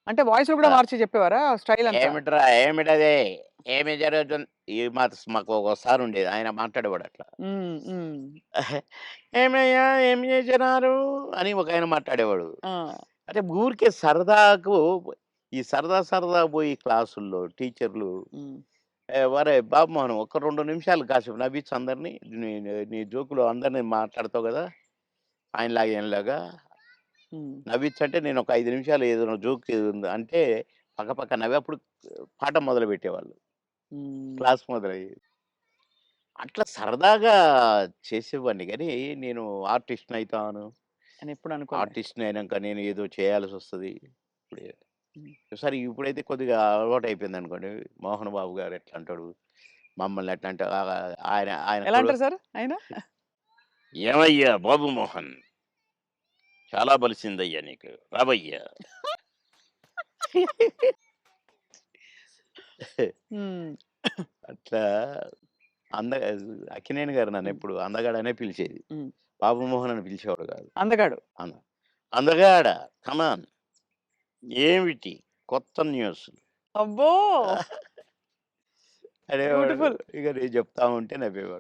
అంటే వాయిస్‌లో కూడా ఆ! మార్చి చెప్పేవారా స్టైల్ అంతా? "ఏమిట్రా ఏమిటది? ఏమి జరుగుతుంది?" మాకు ఒక సార్ ఉండేది. ఆయన మాట్లాడేవాడు అట్లా. హ్మ్. హ్మ్. "ఏమయ్యా ఏం చేసినారు?" అని ఒకాయన మాట్లాడేవాడు. ఆ! అంటే ఊరికే సరదాకు ఈ సరదా సరదా పోయి క్లాసుల్లో టీచర్లు హ్మ్. "ఒరేయ్ బాబు మోహన్ ఒక్క 2 నిమిషాలు కాసేపు నవ్వించు అందరిని. నీ నీ జోక్‌లో అందరిని మాట్లాడతావు కదా! ఆయనలాగా ఈయనలాగా హ్మ్. నవ్వించంటే నేను ఒక 5 నిమిషాలు ఏదైనా జోక్ ఏదుంది అంటే పక్క పక్క నవ్వి అప్పుడు పాఠం మొదలుపెట్టేవాళ్ళు. హ్మ్. క్లాస్ మొదలయ్యేది. అట్లా సరదాగా చేసేవాడిని గానీ, నేను ఆర్టిస్ట్‌నయితాను. అని ఎప్పుడు అనుకోలే. ఆర్టిస్ట్‌ని అయినంక నేను ఏదో చేయాల్సొస్తది. ఇప్పుడే హ్మ్. సరే ఇప్పుడైతే కొద్దిగా అలవాటయిపోయిందనుకోండి. 'మోహన్ బాబు' గారు ఎట్లంటాడు, మమ్మల్ని ఎట్లా అంటే ఆయన ఆయన ఎలా అంటారు సార్ ఆయన? "ఏమయ్యా బాబు మోహన్ చాలా బలిసిందయ్యా నీకు. రావయ్యా." హ్మ్. అట్లా అంద అక్కినేని గారు హ్మ్. నన్నెప్పుడు అందగాడనే పిలిచేది. హ్మ్. బాబు మోహన్ అని పిలిచేవాడు కాదు. అందగాడు. అన్న అందగాడ కమాన్ ఏమిటి కొత్త న్యూస్ అబ్బో! అనేవాడు. బ్యూటిఫుల్. ఇక నేను చెప్తా ఉంటే నవ్వేవాడు.